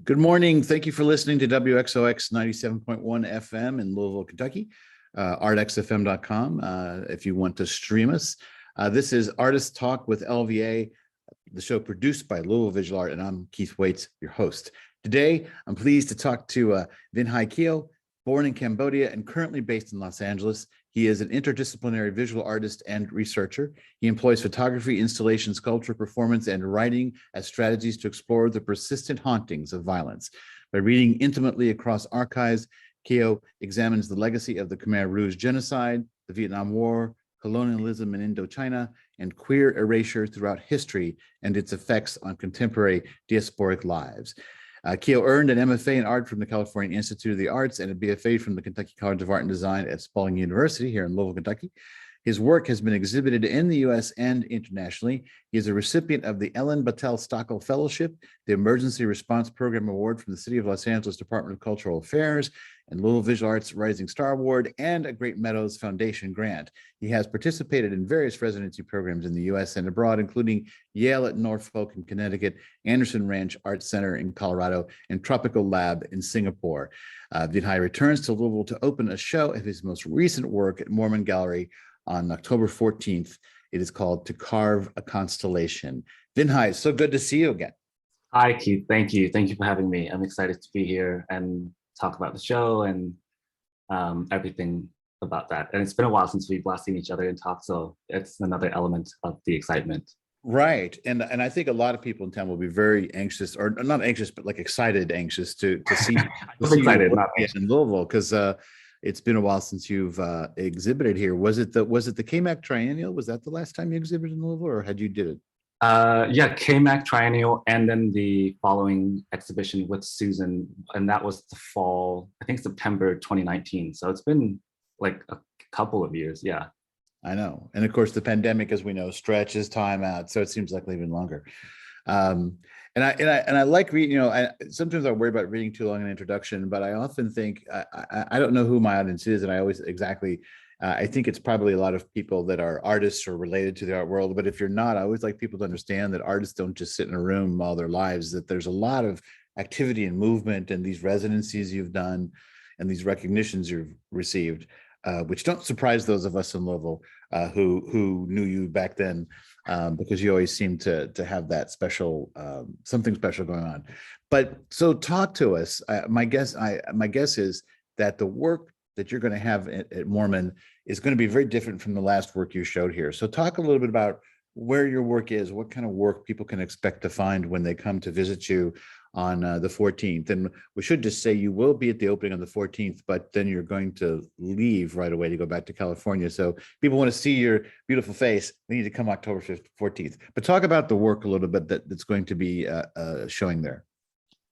Good morning. Thank you for listening to WXOX 97.1 FM in Louisville, Kentucky, artxfm.com if you want to stream us. This is Artist Talk with LVA, the show produced by Louisville Visual Art, and I'm Keith Waits, your host. Today, I'm pleased to talk to Vinhay Keo, born in Cambodia and currently based in Los Angeles. He is an interdisciplinary visual artist and researcher. He employs photography, installation, sculpture, performance, and writing as strategies to explore the persistent hauntings of violence. By reading intimately across archives, Keo examines the legacy of the Khmer Rouge genocide, the Vietnam War, colonialism in Indochina, and queer erasure throughout history and its effects on contemporary diasporic lives. Keo earned an MFA in art from the California Institute of the Arts and a BFA from the Kentucky College of Art and Design at Spalding University here in Louisville, Kentucky. His work has been exhibited in the U.S. and internationally. He is a recipient of the Ellen Battelle Stockel Fellowship, the Emergency Response Program Award from the City of Los Angeles Department of Cultural Affairs, and Louisville Visual Arts Rising Star Award, and a Great Meadows Foundation grant. He has participated in various residency programs in the U.S. and abroad, including Yale at Norfolk in Connecticut, Anderson Ranch Art Center in Colorado, and Tropical Lab in Singapore. Vinhay returns to Louisville to open a show of his most recent work at Moremen Gallery on October 14th. It is called To Carve A Constellation. Vinhay, so good to see you again. Hi, Keith. Thank you. Thank you for having me. I'm excited to be here and talk about the show and everything about that. And it's been a while since we've last seen each other and talked, so it's another element of the excitement. Right. And I think a lot of people in town will be very anxious, or not anxious, but like excited, anxious to see, excited, not in Louisville, because it's been a while since you've exhibited here. Was it the KMAC Triennial? Was that the last time you exhibited in Louisville, or had you did it? Yeah, KMAC Triennial, and then the following exhibition with Susan, and that was the fall, I think September 2019. So it's been like a couple of years, yeah. I know, and of course the pandemic, as we know, stretches time out, so it seems like even longer. And I like reading. Sometimes I worry about reading too long an introduction, but I often think I don't know who my audience is, and I always exactly. I think it's probably a lot of people that are artists or related to the art world. But if you're not, I always like people to understand that artists don't just sit in a room all their lives, that there's a lot of activity and movement and these residencies you've done and these recognitions you've received, which don't surprise those of us in Louisville who knew you back then, because you always seem to have that special, something special going on. But so talk to us. My guess is that the work that you're going to have at Moremen is going to be very different from the last work you showed here. So talk a little bit about where your work is, what kind of work people can expect to find when they come to visit you on the 14th. And we should just say you will be at the opening on the 14th, but then you're going to leave right away to go back to California. So people want to see your beautiful face, they need to come October 5th, 14th. But talk about the work a little bit that's going to be showing there.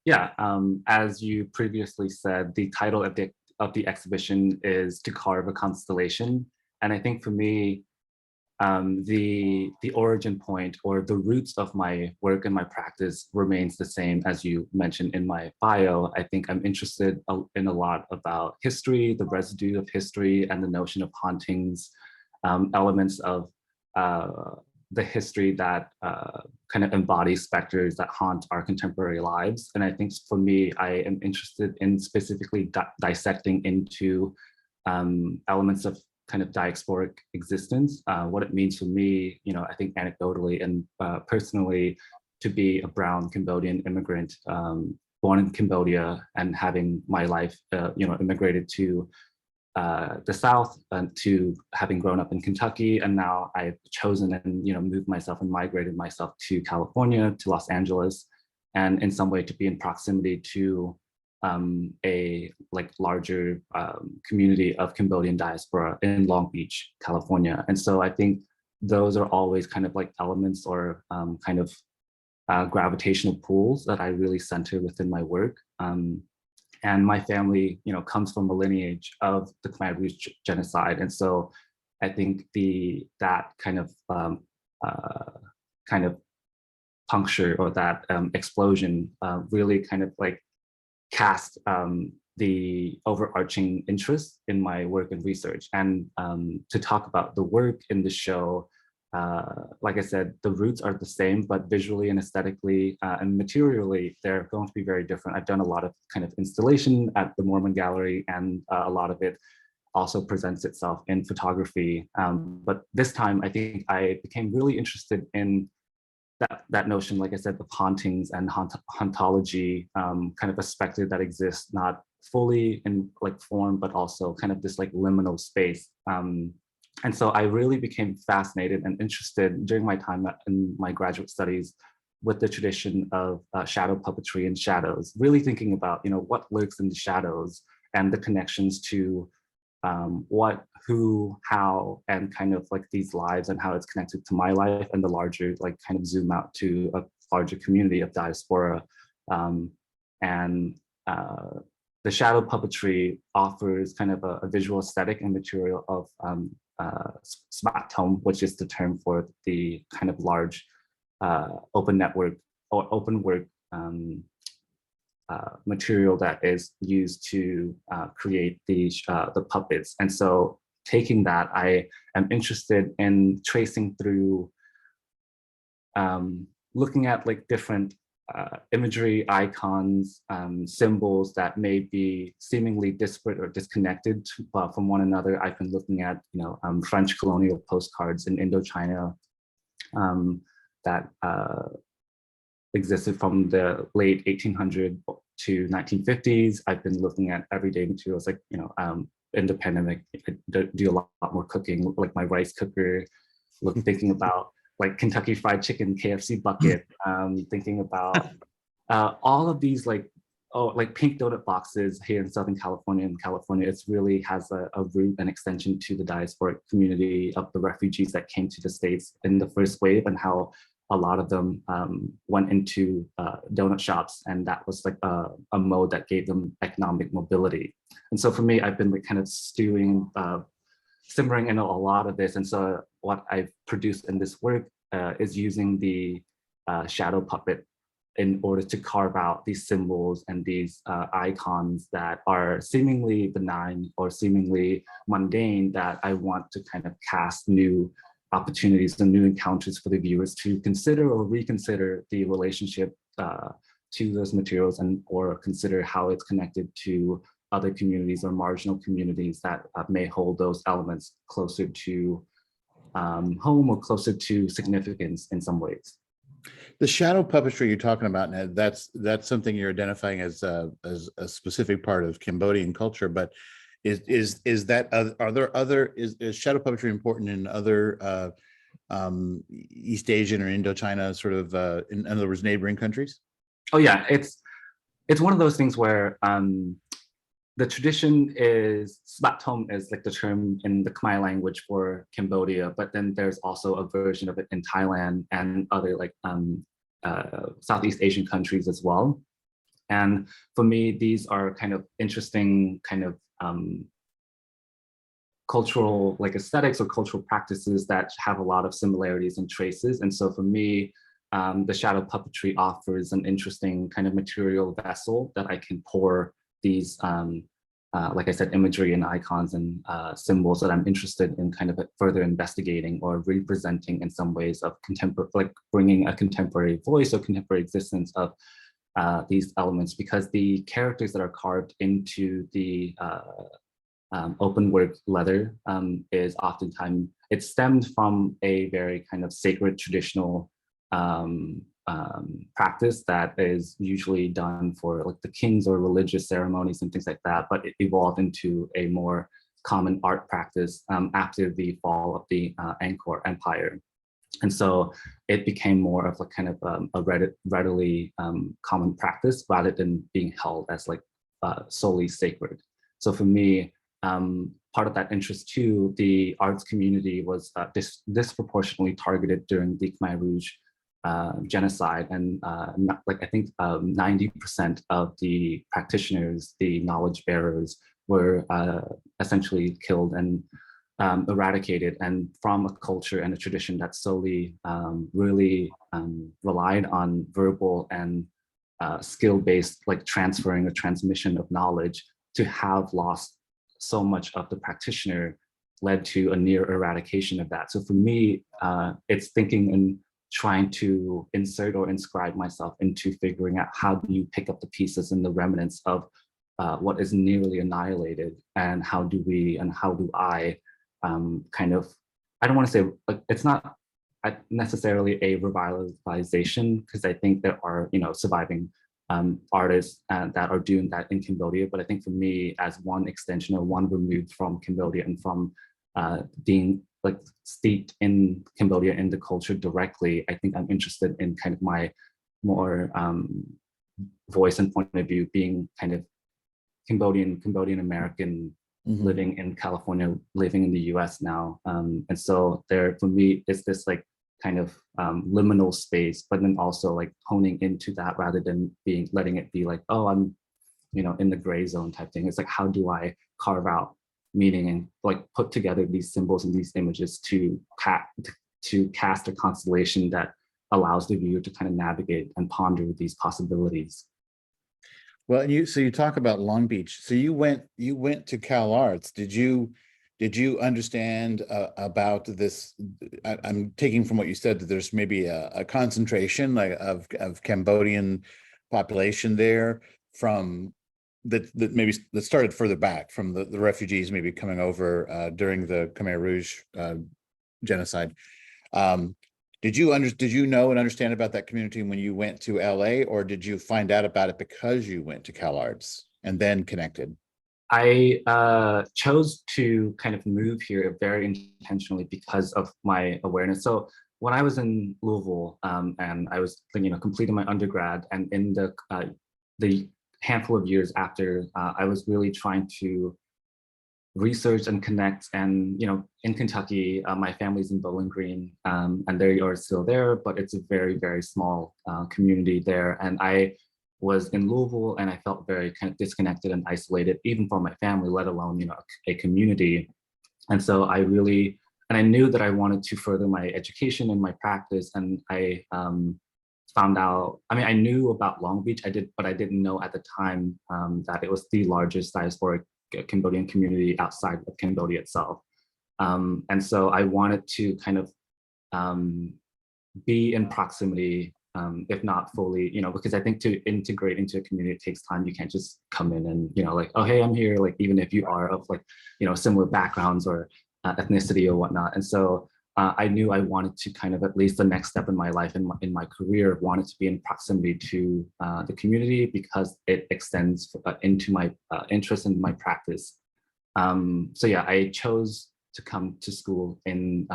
Yeah, as you previously said, the title of the exhibition is To Carve A Constellation. And I think for me, the origin point or the roots of my work and my practice remains the same as you mentioned in my bio. I think I'm interested in a lot about history, the residue of history, and the notion of hauntings, elements of the history that kind of embodies specters that haunt our contemporary lives. And I think for me, I am interested in specifically dissecting into elements of kind of diasporic existence, what it means for me, I think anecdotally and personally, to be a brown Cambodian immigrant, born in Cambodia and having my life, immigrated to the South and to having grown up in Kentucky. And now I've chosen and, moved myself and migrated myself to California, to Los Angeles, and in some way to be in proximity to a larger community of Cambodian diaspora in Long Beach, California. And so I think those are always kind of like elements or gravitational pools that I really center within my work. And my family, comes from a lineage of the Khmer Rouge genocide. And so I think that kind of puncture or that explosion really kind of like cast the overarching interest in my work and research. And to talk about the work in the show, like I said, the roots are the same, but visually and aesthetically and materially, they're going to be very different. I've done a lot of kind of installation at the Moremen Gallery, and a lot of it also presents itself in photography. But this time, I think I became really interested in that notion, like I said, of hauntings and hauntology, kind of perspective that exists not fully in like form, but also kind of this like liminal space. And so I really became fascinated and interested during my time in my graduate studies with the tradition of shadow puppetry and shadows, really thinking about, you know, what lurks in the shadows and the connections to what, who, how, and kind of like these lives and how it's connected to my life and the larger, like kind of zoom out to a larger community of diaspora. And the shadow puppetry offers kind of a visual aesthetic and material of smattom, which is the term for the kind of large open network or open work material that is used to create the puppets. And so taking that, I am interested in tracing through, looking at like different imagery, icons, symbols that may be seemingly disparate or disconnected from one another. I've been looking at, you know, French colonial postcards in Indochina that existed from the late 1800s to 1950s. I've been looking at everyday materials like, you know, in the pandemic, I do a lot more cooking, like my rice cooker, thinking about like Kentucky Fried Chicken, KFC bucket, thinking about all of these like, like pink donut boxes here in Southern California. In California, it's really has a root and extension to the diasporic community of the refugees that came to the States in the first wave, and how a lot of them went into donut shops, and that was like a mode that gave them economic mobility. And so for me, I've been like kind of stewing, simmering in a lot of this. And so what I've produced in this work is using the shadow puppet in order to carve out these symbols and these icons that are seemingly benign or seemingly mundane, that I want to kind of cast new opportunities and new encounters for the viewers to consider or reconsider the relationship to those materials, and or consider how it's connected to other communities or marginal communities that may hold those elements closer to home or closer to significance in some ways. The shadow puppetry you're talking about, Ned, that's something you're identifying as a specific part of Cambodian culture, but is that, are there other, is shadow puppetry important in other East Asian or Indochina sort of, in other words, neighboring countries? Oh yeah, it's one of those things where the tradition is, smattom is like the term in the Khmer language for Cambodia, but then there's also a version of it in Thailand and other like Southeast Asian countries as well. And for me, these are kind of interesting kind of cultural like aesthetics or cultural practices that have a lot of similarities and traces. And so for me, the shadow puppetry offers an interesting kind of material vessel that I can pour these, like I said, imagery and icons and symbols that I'm interested in kind of further investigating or representing in some ways of contemporary, like bringing a contemporary voice or contemporary existence of these elements, because the characters that are carved into the open work leather is oftentimes, it stemmed from a very kind of sacred traditional practice that is usually done for like the kings or religious ceremonies and things like that, but it evolved into a more common art practice after the fall of the Angkor Empire. And so it became more of a kind of a readily common practice rather than being held as like solely sacred. So for me, part of that interest too, the arts community was disproportionately targeted during the Khmer Rouge genocide, and like I think 90% of the practitioners, the knowledge bearers, were essentially killed and eradicated, and from a culture and a tradition that solely really relied on verbal and skill-based like transferring or transmission of knowledge, to have lost so much of the practitioner led to a near eradication of that. So for me, it's thinking and trying to insert or inscribe myself into figuring out how do you pick up the pieces and the remnants of what is nearly annihilated, and how do I kind of, I don't want to say, like, it's not necessarily a revitalization, because I think there are, surviving artists that are doing that in Cambodia. But I think for me, as one extension or one removed from Cambodia and from being like steeped in Cambodia in the culture directly, I think I'm interested in kind of my more voice and point of view being kind of Cambodian American, living in California, living in the US now. And so there, for me, is this like kind of liminal space, but then also like honing into that rather than letting it be like, oh, I'm, in the gray zone type thing. It's like, how do I carve out meaning and like put together these symbols and these images to cast a constellation that allows the viewer to kind of navigate and ponder these possibilities. Well, and you talk about Long Beach. So you went to Cal Arts. Did you understand about this? I'm taking from what you said that there's maybe a concentration of Cambodian population there from that maybe that started further back from the refugees maybe coming over during the Khmer Rouge genocide. Did you know and understand about that community when you went to LA, or did you find out about it because you went to Cal Arts and then connected? I chose to kind of move here very intentionally because of my awareness. So when I was in Louisville, and I was, completing my undergrad, and in the handful of years after, I was really trying to research and connect. And in Kentucky, my family's in Bowling Green, and they are still there, but it's a very, very small community there. And I was in Louisville, and I felt very kind of disconnected and isolated, even from my family, let alone a community. And so I knew that I wanted to further my education and my practice. And I found out, I knew about Long Beach, but I didn't know at the time that it was the largest diasporic Cambodian community outside of Cambodia itself. And so I wanted to kind of be in proximity, if not fully, because I think to integrate into a community, it takes time. You can't just come in and, like, oh, hey, I'm here, like, even if you are of like, similar backgrounds or ethnicity or whatnot. And so I knew I wanted to kind of, at least the next step in my life, in my career, wanted to be in proximity to the community, because it extends into my interest and my practice. So yeah, I chose to come to school in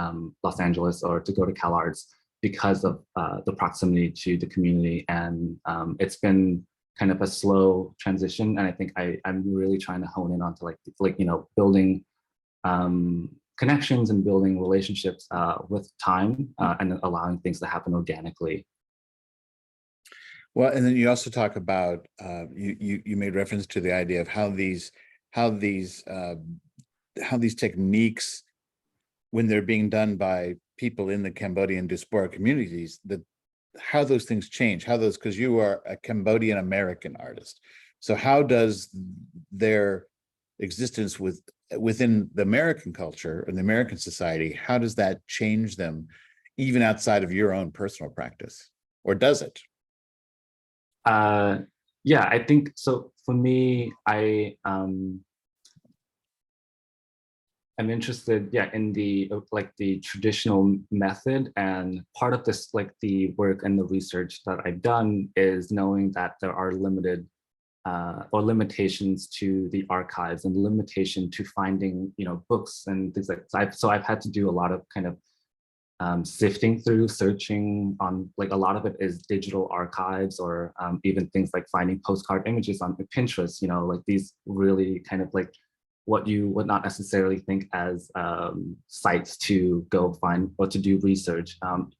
Los Angeles, or to go to Cal Arts, because of the proximity to the community. And it's been kind of a slow transition. And I think I'm really trying to hone in onto building connections and building relationships with time, and allowing things to happen organically. Well, and then you also talk about you made reference to the idea of how these techniques, when they're being done by people in the Cambodian diaspora communities, how those things change, because you are a Cambodian American artist. So how does their existence within the American culture and the American society, how does that change them, even outside of your own personal practice, or does it? Yeah, I think so. For me, I'm interested, in the the traditional method. And part of this, the work and the research that I've done, is knowing that there are limited or limitations to the archives, and limitation to finding books and things like that. So I've had to do a lot of kind of sifting through, searching on, a lot of it is digital archives, or even things like finding postcard images on Pinterest, these really kind of what you would not necessarily think as sites to go find or to do research,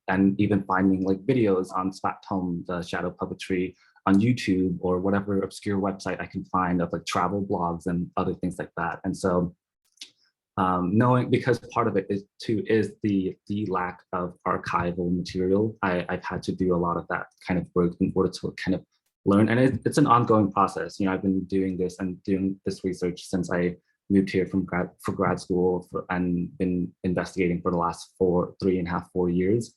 and even finding videos on Spatome, the shadow puppetry, on YouTube, or whatever obscure website I can find of travel blogs and other things like that. And so knowing, because part of it is the lack of archival material, I've had to do a lot of that kind of work in order to kind of learn. And it's an ongoing process. I've been doing this research since I moved here for grad school and been investigating for the last 3.5, 4 years.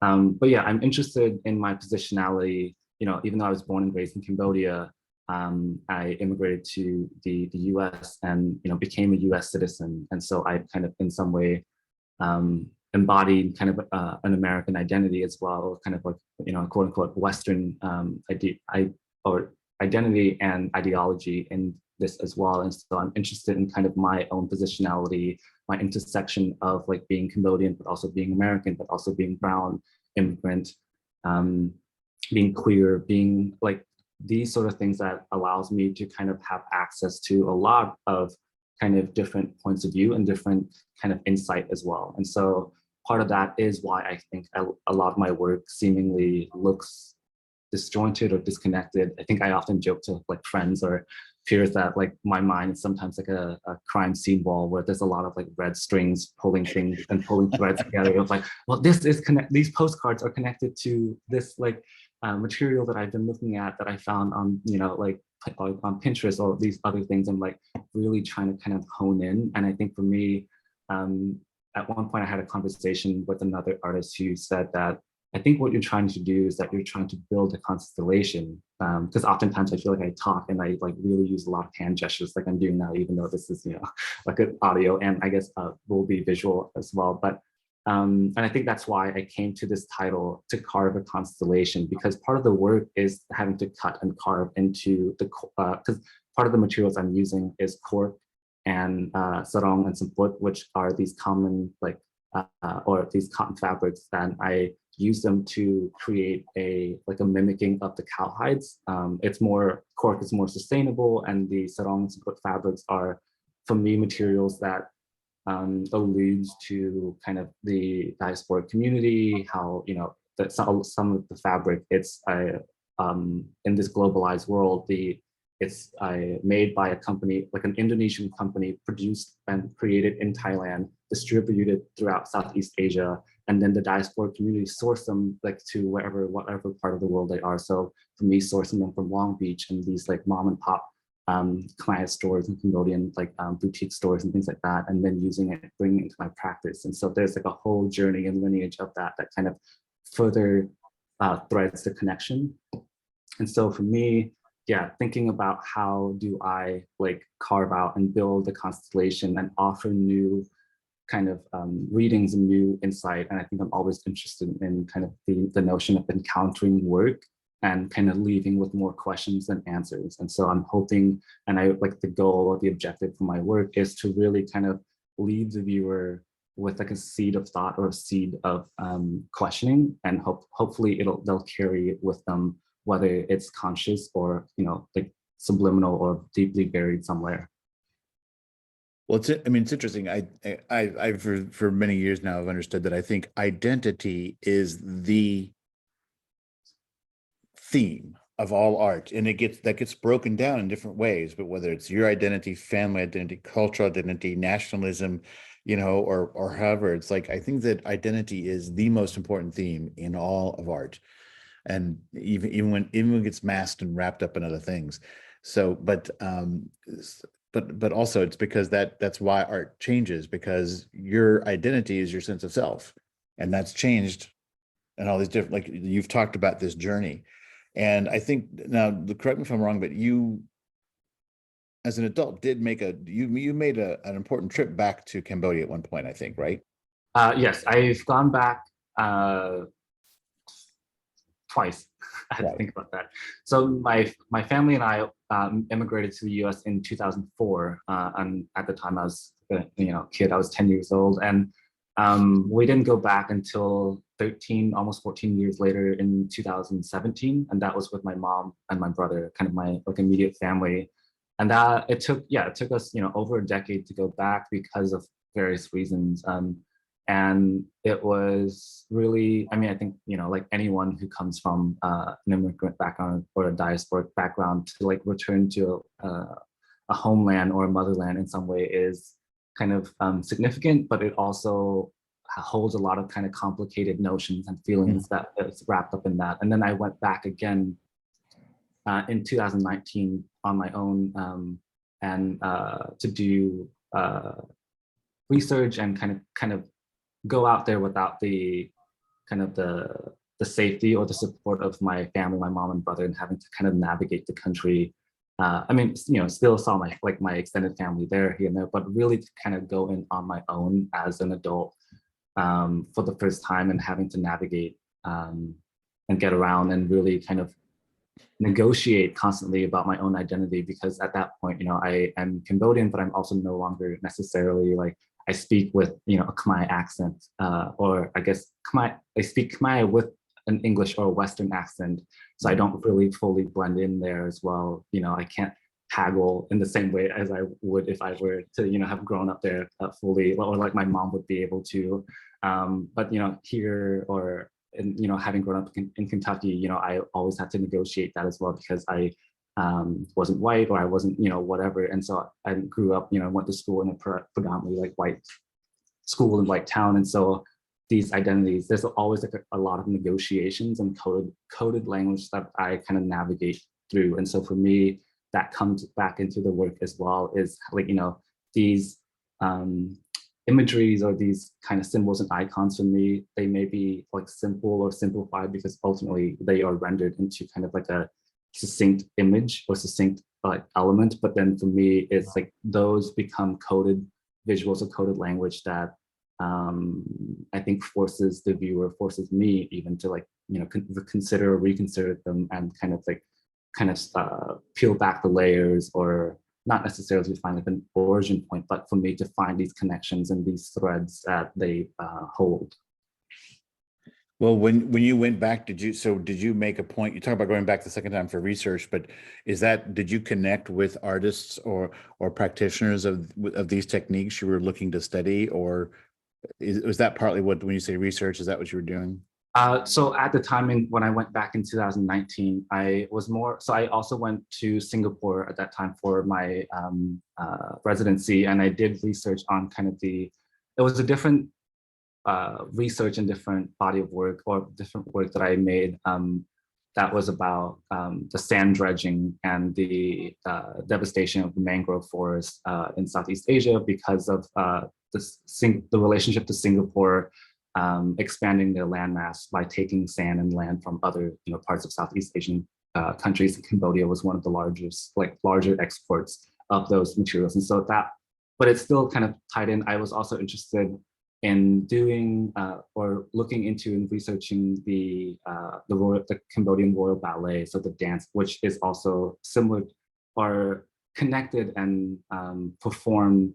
But yeah, I'm interested in my positionality. You know, even though I was born and raised in Cambodia, I immigrated to the US and, you know, became a US citizen. And so I kind of in some way embodied kind of an American identity as well, kind of like, you know, quote unquote Western identity and ideology in this as well. And so I'm interested in kind of my own positionality, my intersection of like being Cambodian, but also being American, but also being brown, immigrant, being queer, being like these sort of things that allows me to kind of have access to a lot of kind of different points of view and different kind of insight as well. And so part of that is why I think a lot of my work seemingly looks disjointed or disconnected. I think I often joke to like friends or peers that like my mind is sometimes like a crime scene wall where there's a lot of like red strings pulling things and pulling threads together. It's like, well, these postcards are connected to this like material that I've been looking at that I found on, you know, like on Pinterest or these other things. I'm like really trying to kind of hone in. And I think for me, at one point I had a conversation with another artist who said that I think what you're trying to do is that you're trying to build a constellation. Because oftentimes I feel like I talk and I like really use a lot of hand gestures like I'm doing now, even though this is, you know, like an audio and I guess will be visual as well. But and I think that's why I came to this title, To Carve a Constellation, because part of the work is having to cut and carve into the, because part of the materials I'm using is cork and sarong and samput, which are these common like, or these cotton fabrics, and I use them to create a mimicking of the cow hides. It's more, cork is more sustainable, and the sarong and samput fabrics are, for me, materials that alludes to kind of the diasporic community, how, you know, that some of the fabric, it's in this globalized world, it's made by a company, like an Indonesian company, produced and created in Thailand, distributed throughout Southeast Asia, and then the diasporic community source them like to whatever part of the world they are. So for me, sourcing them from Long Beach and these like mom and pop client stores and Cambodian like boutique stores and things like that, and then using it, bringing it into my practice. And so there's like a whole journey and lineage of that kind of further threads the connection. And so for me, yeah, thinking about how do I like carve out and build a constellation and offer new kind of readings and new insight. And I think I'm always interested in kind of the notion of encountering work and kind of leaving with more questions than answers. And so I'm hoping, and I like the goal or the objective for my work is to really kind of leave the viewer with like a seed of thought or a seed of questioning, and hopefully they'll carry it with them, whether it's conscious or, you know, like subliminal or deeply buried somewhere. Well, I mean, it's interesting. I for many years now, I've understood that I think identity is the theme of all art, and that gets broken down in different ways. But whether it's your identity, family identity, cultural identity, nationalism, you know, or however, it's like I think that identity is the most important theme in all of art, and even when it gets masked and wrapped up in other things. So, but also it's because that's why art changes, because your identity is your sense of self, and that's changed, and all these different, like you've talked about this journey. And I think now, correct me if I'm wrong, but you, as an adult, did make you made an important trip back to Cambodia at one point, I think, right? Yes, I've gone back twice. I had to think about that. So my family and I immigrated to the U.S. in 2004, and at the time I was kid. I was 10 years old, and we didn't go back until 13, almost 14 years later in 2017, and that was with my mom and my brother, kind of my like immediate family. And that it took us over a decade to go back because of various reasons. And it was really, I mean, I think, like anyone who comes from an immigrant background or a diasporic background, to like return to a homeland or a motherland in some way is kind of significant, but it also holds a lot of kind of complicated notions and feelings that is wrapped up in that. And then I went back again in 2019 on my own to do research and kind of go out there without the kind of the safety or the support of my family, my mom and brother, and having to kind of navigate the country. I mean, still saw my extended family there, here and there, but really to kind of go in on my own as an adult for the first time, and having to navigate and get around and really kind of negotiate constantly about my own identity, because at that point, I am Cambodian, but I'm also no longer necessarily like, I speak with, a Khmer accent, or I guess I speak Khmer with an English or Western accent. So I don't really fully blend in there as well. I can't haggle in the same way as I would if I were to, have grown up there fully, or like my mom would be able to. But, here or, having grown up in Kentucky, I always had to negotiate that as well, because I wasn't white, or I wasn't, whatever. And so I grew up, went to school in a predominantly like white school in white town. And so these identities, there's always like a lot of negotiations and coded language that I kind of navigate through. And so for me, that comes back into the work as well, is like, these imageries or these kind of symbols and icons for me, they may be like simple or simplified, because ultimately they are rendered into kind of like a succinct image or succinct element. But then for me, it's like those become coded visuals or coded language that I think forces the viewer, forces me even to like, consider or reconsider them, and kind of peel back the layers, or not necessarily find like an origin point, but for me to find these connections and these threads that they hold. Well, when you went back, did you make a point? You talk about going back the second time for research, but did you connect with artists or practitioners of these techniques you were looking to study, or was that partly when you say research, is that what you were doing? So at the time, when I went back in 2019, I also went to Singapore at that time for my residency, and I did research on kind of it was a different research and different body of work, or different work that I made that was about the sand dredging and the devastation of the mangrove forest in Southeast Asia, because of the relationship to Singapore expanding their landmass by taking sand and land from other parts of Southeast Asian countries. Cambodia was one of the larger exports of those materials, and so but it's still kind of tied in. I was also interested in doing or looking into and researching the Cambodian Royal Ballet, so the dance, which is also similar or connected and performed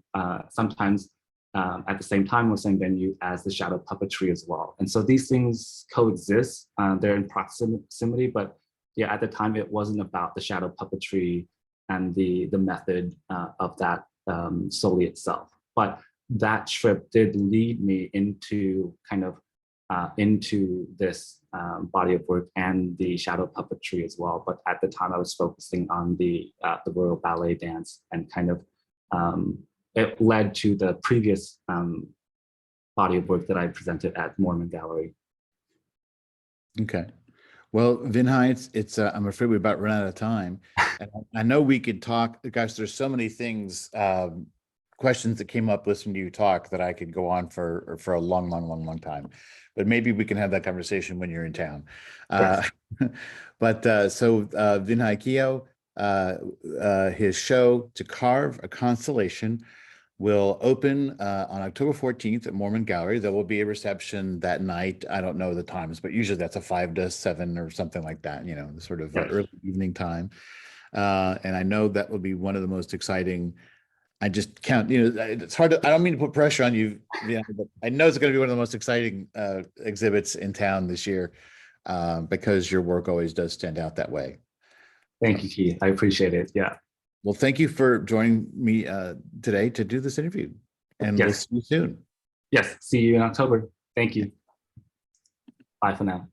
sometimes at the same time or same venue as the shadow puppetry as well. And so these things coexist, they're in proximity, but yeah, at the time it wasn't about the shadow puppetry and the method of that solely itself. But that trip did lead me into kind of into this body of work and the shadow puppetry as well. But at the time I was focusing on the Royal Ballet dance, and kind of it led to the previous body of work that I presented at Moremen Gallery. Okay. Well, Vinhay, it's I'm afraid we're about run out of time. And I know we could talk, gosh, there's so many things, questions that came up listening to you talk, that I could go on for a long time. But maybe we can have that conversation when you're in town. Yes. So Vinhay Keo, his show To Carve A Constellation will open on October 14th at Moremen Gallery. There will be a reception that night. I don't know the times, but usually that's a 5 to 7 or something like that, sort of early evening time. And I know that will be one of the most exciting. I just can't, it's hard to, I don't mean to put pressure on you, but I know it's going to be one of the most exciting exhibits in town this year, because your work always does stand out that way. Thank you, Keith. I appreciate it. Yeah. Well, thank you for joining me today to do this interview, and we'll see you soon. Yes. See you in October. Thank you. Bye for now.